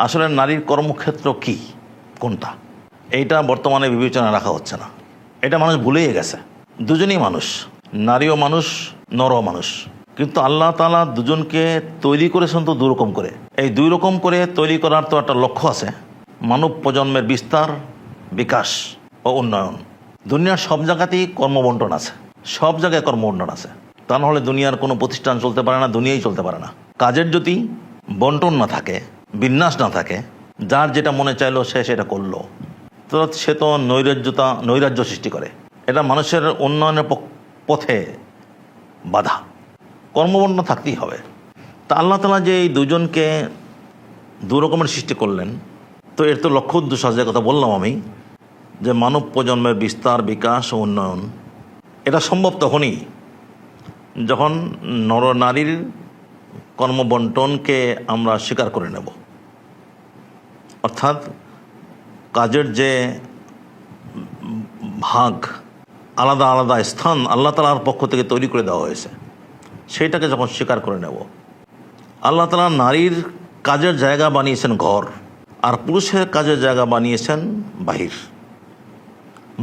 আসলে নারীর কর্মক্ষেত্র কি, কোনটা, এইটা বর্তমানে বিবেচনা রাখা হচ্ছে না। এটা মানুষ ভুলেই গেছে। দুজনই মানুষ, নারীও মানুষ, নরও মানুষ। কিন্তু আল্লাহ তাআলা দুজনকে তৈরি করেছেন তো দুরকম করে। এই দুই রকম করে তৈরি করার তো একটা লক্ষ্য আছে, মানব প্রজন্মের বিস্তার, বিকাশ ও উন্নয়ন। দুনিয়ার সব জায়গাতেই কর্মবন্টন আছে, সব জায়গায় কর্মবন্টন আছে। তা নাহলে দুনিয়ার কোনো প্রতিষ্ঠান চলতে পারে না, দুনিয়াই চলতে পারে না। কাজের যদি বন্টন না থাকে, বিন্যাস না থাকে, যার যেটা মনে চাইলো সে সেটা করলো, তো সে তো নৈরাজ্য সৃষ্টি করে। এটা মানুষের উন্নয়নের পথে বাধা। কর্মবন্টন থাকতেই হবে। তা আল্লাহ তাআলা যে এই দুজনকে দু রকমের সৃষ্টি করলেন, তো এর তো লক্ষ্য উদ্দেশ্য আছে, কথা বললাম আমি, যে মানব প্রজন্মের বিস্তার, বিকাশ ও উন্নয়ন। এটা সম্ভব তখনই যখন নরনারীর কর্মবন্টনকে আমরা স্বীকার করে নেব। অর্থাৎ কাজের যে ভাগ, আলাদা আলাদা স্থান আল্লাহ তাআলার পক্ষ থেকে তৈরি করে দেওয়া হয়েছে, সেইটাকে যখন স্বীকার করে নেব। আল্লাহ তাআলা নারীর কাজের জায়গা বানিয়েছেন ঘর, আর পুরুষের কাজের জায়গা বানিয়েছেন বাহির।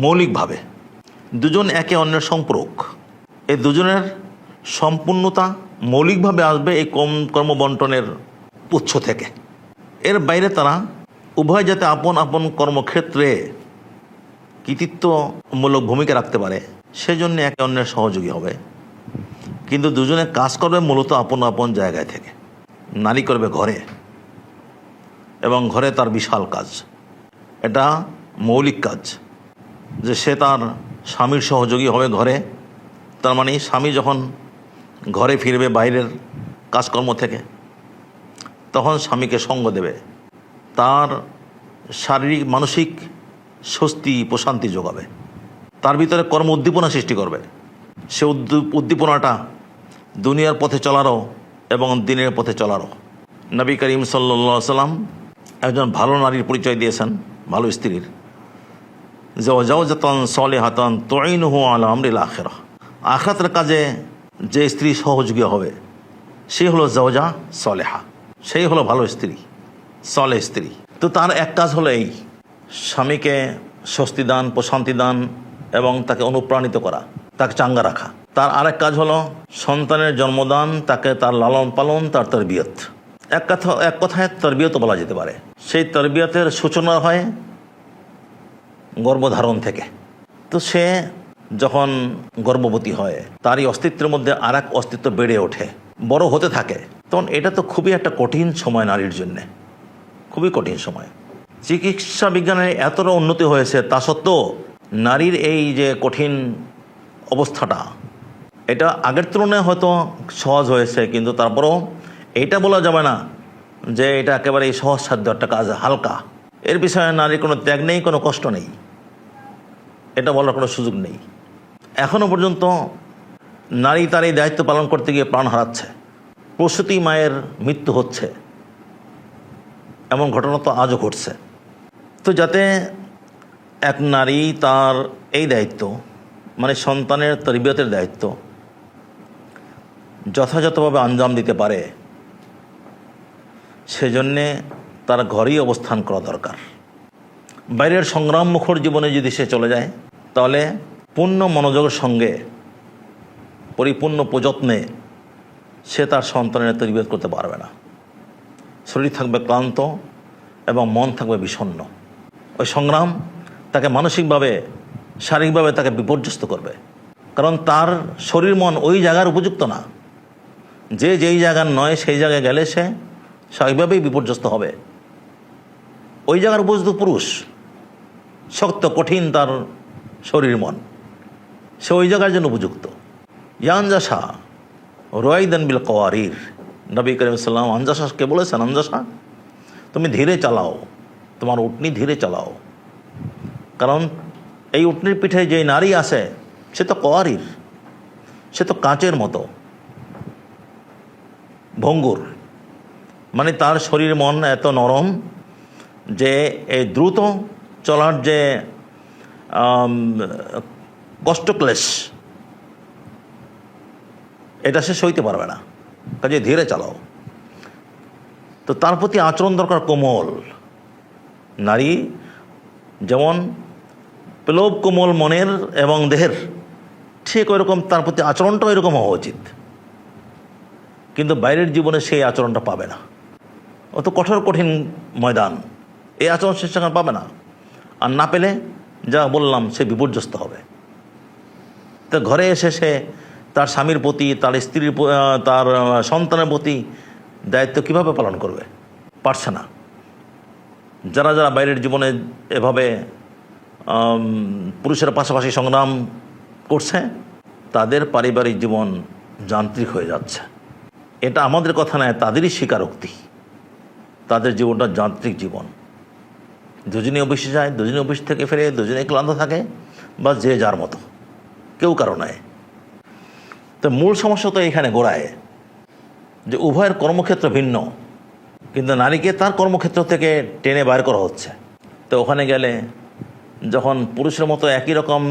মৌলিকভাবে দুজন একে অন্যের সম্পূরক। এই দুজনের সম্পূর্ণতা মৌলিকভাবে আসবে এই কর্মবন্টনের উৎস থেকে। এর বাইরে তারা উভয় যাতে আপন আপন কর্মক্ষেত্রে কৃতিত্বমূলক ভূমিকা রাখতে পারে, সেজন্য একে অন্যের সহযোগী হবে। কিন্তু দুজনে কাজ করবে মূলত আপন আপন জায়গায় থেকে। নারী করবে ঘরে, এবং ঘরে তার বিশাল কাজ, এটা মৌলিক কাজ, যে সে তার স্বামীর সহযোগী হবে ঘরে। তার মানে স্বামী যখন ঘরে ফিরবে বাইরের কাজকর্ম থেকে, তখন স্বামীকে সঙ্গ দেবে, তার শারীরিক মানসিক স্বস্তি প্রশান্তি যোগাবে, তার ভিতরে কর্ম উদ্দীপনা সৃষ্টি করবে। সে উদ্দীপনাটা দুনিয়ার পথে চলারও এবং দিনের পথে চলারও। নবী করিম সাল্লাল্লাহু আলাইহি সাল্লাম একজন ভালো নারীর পরিচয় দিয়েছেন, ভালো স্ত্রীর, জাওজাতান সালিহাতান তুইনুহু আলা আমরিল আখিরাহ। আখিরাতের কাজে যে স্ত্রী সহযোগী হবে, সে হলো জাওজা সালেহা, সেই হলো ভালো স্ত্রী, সালেহ স্ত্রী। তো তার এক কাজ হলো এই, স্বামীকে স্বস্তি দান, প্রশান্তি দান এবং তাকে অনুপ্রাণিত করা, তাকে চাঙ্গা রাখা। তার আরেক কাজ হলো সন্তানের জন্মদান, তাকে তার লালন পালন, তার তরবিয়ত। এক কথায় তরবিয়তও বলা যেতে পারে। সেই তরবিয়তের সূচনা হয় গর্ভধারণ থেকে। তো সে যখন গর্ভবতী হয়, তারই অস্তিত্বের মধ্যে আর এক অস্তিত্ব বেড়ে ওঠে, বড় হতে থাকে, তখন এটা তো খুবই একটা কঠিন সময় নারীর জন্যে, খুবই কঠিন সময়। চিকিৎসা বিজ্ঞানের এতটা উন্নতি হয়েছে, তা সত্ত্বেও নারীর এই যে কঠিন অবস্থাটা, এটা আগের তুলনায় হয়তো সহজ হয়েছে, কিন্তু তারপরেও এইটা বলা যাবে না যে এটা একেবারে সহজসাধ্য একটা কাজ, হালকা। এর বিষয়ে নারীর কোনো ত্যাগ নেই, কোনো কষ্ট নেই, এটা বলার কোনো সুযোগ নেই। এখনও পর্যন্ত নারী তার এই দায়িত্ব পালন করতে গিয়ে প্রাণ হারাচ্ছে, প্রসূতি মায়ের মৃত্যু হচ্ছে, এমন ঘটনা তো আজও ঘটছে। তো যাতে এক নারী তার এই দায়িত্ব, মানে সন্তানের তরবিয়তের দায়িত্ব, যথাযথভাবে আঞ্জাম দিতে পারে, সেজন্যে তার ঘরেই অবস্থান করা দরকার। বাইরের সংগ্রাম মুখর জীবনে যদি সে চলে যায়, তাহলে পূর্ণ মনোযোগের সঙ্গে, পরিপূর্ণ প্রযত্নে সে তার সন্তানের তরবিয়ত করতে পারবে না। শরীর থাকবে ক্লান্ত এবং মন থাকবে বিষণ্ণ। ওই সংগ্রাম তাকে মানসিকভাবে, শারীরিকভাবে তাকে বিপর্যস্ত করবে, কারণ তার শরীর মন ওই জায়গার উপযুক্ত না। যে যেই জায়গার নয় সেই জায়গায় গেলে সে স্বাভাবিকভাবেই বিপর্যস্ত হবে। ওই জায়গার উপযুক্ত পুরুষ, শক্ত কঠিন তার শরীর মন, সে ওই জায়গার জন্য উপযুক্ত। ইয়ানজাসা রোয়াইদান বিল কওয়ারির, নবী করিম সাল্লাল্লাহু আলাইহি ওয়াসাল্লাম আনজাসাকে বলেছেন, আনজাসা তুমি ধীরে চালাও, তোমার উটনি ধীরে চালাও, কারণ এই উটনির পিঠে যে নারী আছে সে তো কওয়ারির, সে তো কাঁচের মতো ভঙ্গুর, মানে তার শরীর মন এত নরম যে এই দ্রুত চলার যে কষ্টক্লেশ, এটা সে সইতে পারবে না। কাজে ধীরে চালাও। তো তার প্রতি আচরণ দরকার কোমল। নারী যেমন প্লব কোমল মনের এবং দেহের, ঠিক ওইরকম তার প্রতি আচরণটাও এরকম হওয়া উচিত। কিন্তু বাইরের জীবনে সেই আচরণটা পাবে না, অত কঠোর কঠিন ময়দান, এই আচরণ সে সেখানে পাবে না। আর না পেলে যা বললাম, সে বিপর্যস্ত হবে। তো ঘরে এসে সে তার স্বামীর প্রতি, তার স্ত্রীর, তার সন্তানের প্রতি দায়িত্ব কিভাবে পালন করবে? পারছে না। যারা যারা বাইরের জীবনে এভাবে পুরুষের পাশাপাশি সংগ্রাম করছে, তাদের পারিবারিক জীবন যান্ত্রিক হয়ে যাচ্ছে। এটা আমাদের কথা নয়, তাদেরই স্বীকারোক্তি। তাদের জীবনটা যান্ত্রিক জীবন। দুজনে অফিসে যায়, দুজনে অফিস থেকে ফেরে, দুজনে ক্লান্ত থাকে, বা যে যার মতো, কেউ কারো নয়। তো মূল সমস্যা তো এখানে গোড়ায়, যে উভয়ের কর্মক্ষেত্র ভিন্ন, কিন্তু নারীকে তার কর্মক্ষেত্র থেকে টেনে বাইর করা হচ্ছে। তো ওখানে গেলে যখন পুরুষের মতো একই রকম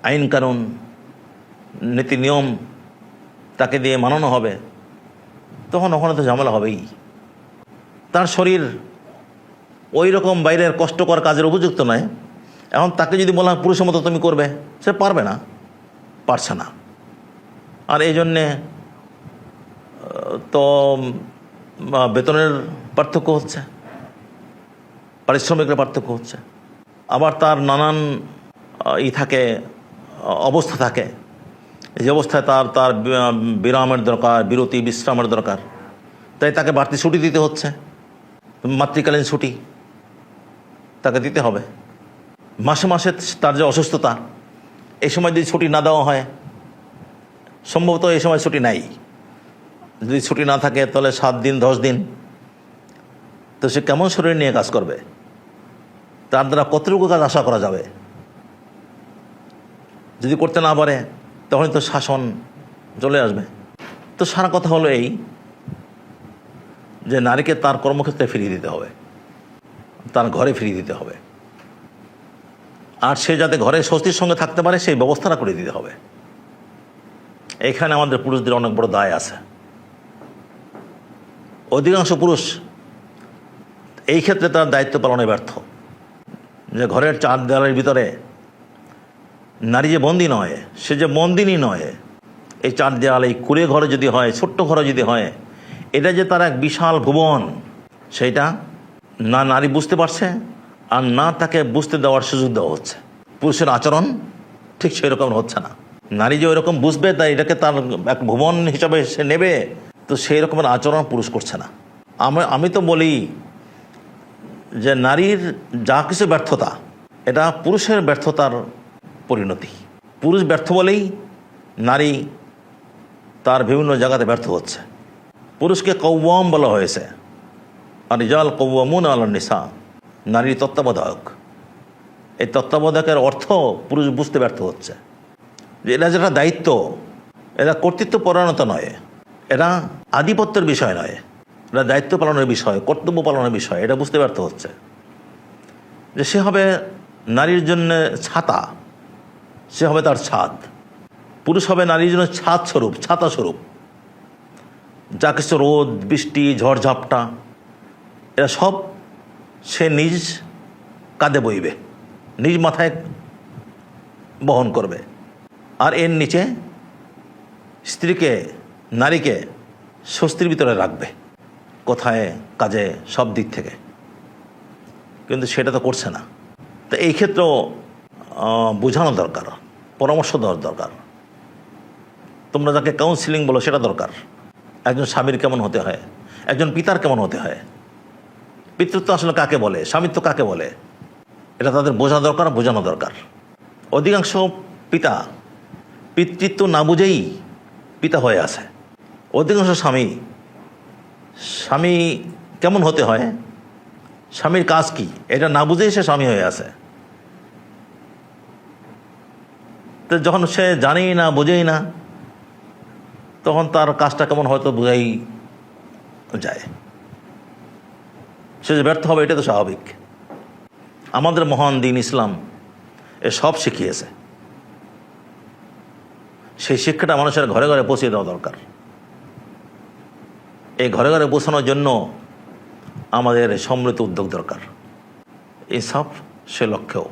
আইন কানুন, নীতি নিয়ম তাকে দিয়ে মানানো হবে, তখন ওখানে তো ঝামেলা হবেই। তার শরীর ওই রকম বাইরের কষ্টকর কাজের উপযুক্ত নয়। এখন তাকে যদি বলা হয় পুরুষের মতো তুমি করবে, সে পারবে না, পারছে না। আর এই জন্যে তো বেতনের পার্থক্য হচ্ছে, পারিশ্রমিকের পার্থক্য হচ্ছে। আবার তার নানান থাকে, অবস্থা থাকে, যে অবস্থায় তার বিরামের দরকার, বিরতি বিশ্রামের দরকার, তাই তাকে বাড়তি ছুটি দিতে হচ্ছে। মাতৃকালীন ছুটি তাকে দিতে হবে। মাসে মাসে তার যে অসুস্থতা, এই সময় যদি ছুটি না দেওয়া হয়, সম্ভবত এই সময় ছুটি নাই, যদি ছুটি না থাকে তাহলে 7 দিন 10 দিন, তো সে কেমন শরীর নিয়ে কাজ করবে? তার দ্বারা কতটুকু কাজ আশা করা যাবে? যদি করতে না পারে, তখন তো শাসন চলে আসবে। তো সারা কথা হলো এই, যে নারীকে তার কর্মক্ষেত্রে ফিরিয়ে দিতে হবে, তার ঘরে ফিরিয়ে দিতে হবে। আর সে যাতে ঘরে স্বস্তির সঙ্গে থাকতে পারে, সেই ব্যবস্থাটা করে দিতে হবে। এখানে আমাদের পুরুষদের অনেক বড় দায় আছে। অধিকাংশ পুরুষ এই ক্ষেত্রে তার দায়িত্ব পালনে ব্যর্থ। যে ঘরের 4 দেওয়ালের ভিতরে নারী যে বন্দি নয়, সে যে বন্দিনী নয়। এই 4 দেওয়াল, এই কুড়ে ঘরে যদি হয়, ছোট্ট ঘরে যদি হয়, এটা যে তার এক বিশাল ভুবন, সেইটা না নারী বুঝতে পারছে, আর না তাকে বুঝতে দেওয়ার সুযোগ দেওয়া হচ্ছে। পুরুষের আচরণ ঠিক সেই রকম হচ্ছে না। নারী যে ওই রকম বুঝবে, তাই এটাকে তার এক ভুবন হিসাবে সে নেবে, তো সেই রকমের আচরণ পুরুষ করছে না। আমি তো বলি যে নারীর যা কিছু ব্যর্থতা, এটা পুরুষের ব্যর্থতার পরিণতি। পুরুষ ব্যর্থ বলেই নারী তার বিভিন্ন জায়গাতে ব্যর্থ হচ্ছে। পুরুষকে কওয়াম বলা হয়েছে, আর রিজাল কওয়ামুন আলান নিসা, নারীর তত্ত্বাবধায়ক। এই তত্ত্বাবধায়কের অর্থ পুরুষ বুঝতে ব্যর্থ হচ্ছে, যে এটা যেটা দায়িত্ব, এটা কর্তৃত্ব পরায়ণতা নয়, এটা আধিপত্যের বিষয় নয়, এটা দায়িত্ব পালনের বিষয়, কর্তব্য পালনের বিষয়। এটা বুঝতে ব্যর্থ হচ্ছে যে সে হবে নারীর জন্য ছাতা, সে হবে তার ছাদ। পুরুষ হবে নারীর জন্য ছাদ স্বরূপ, ছাতা স্বরূপ। যা কিছু রোদ, বৃষ্টি, ঝড়ঝাপটা, এরা সব সে নিজ কাঁধে বইবে, নিজ মাথায় বহন করবে। আর এর নিচে স্ত্রীকে, নারীকে স্বস্তির ভিতরে রাখবে, কোথায়, কাজে, সব দিক থেকে। কিন্তু সেটা তো করছে না। তো এই ক্ষেত্রেও বোঝানো দরকার, পরামর্শ দেওয়ার দরকার। তোমরা যাকে কাউন্সিলিং বলো, সেটা দরকার। একজন স্বামীর কেমন হতে হয়, একজন পিতার কেমন হতে হয়, পিতৃত্ব আসলে কাকে বলে, স্বামিত্ব কাকে বলে, এটা তাদের বোঝা দরকার, বোঝানো দরকার। অধিকাংশ পিতা পিতৃত্ব না বুঝেই পিতা হয়ে আছে। অধিকাংশ স্বামী কেমন হতে হয়, স্বামীর কাজ কি, এটা না বুঝেই সে স্বামী হয়ে আছে। তো যখন সে জানেই না, বোঝেই না, তখন তার কাজটা কেমন হয়তো বোঝাই যায়। সে যে ব্যর্থ হবে, এটা তো স্বাভাবিক। আমাদের মহান দিন ইসলাম এ সব শিখিয়েছে। সেই শিক্ষাটা মানুষের ঘরে ঘরে পৌঁছে দেওয়া দরকার। এই ঘরে ঘরে পৌঁছানোর জন্য আমাদের সম্মিলিত উদ্যোগ দরকার। ইনসাফ সে লক্ষ্যেও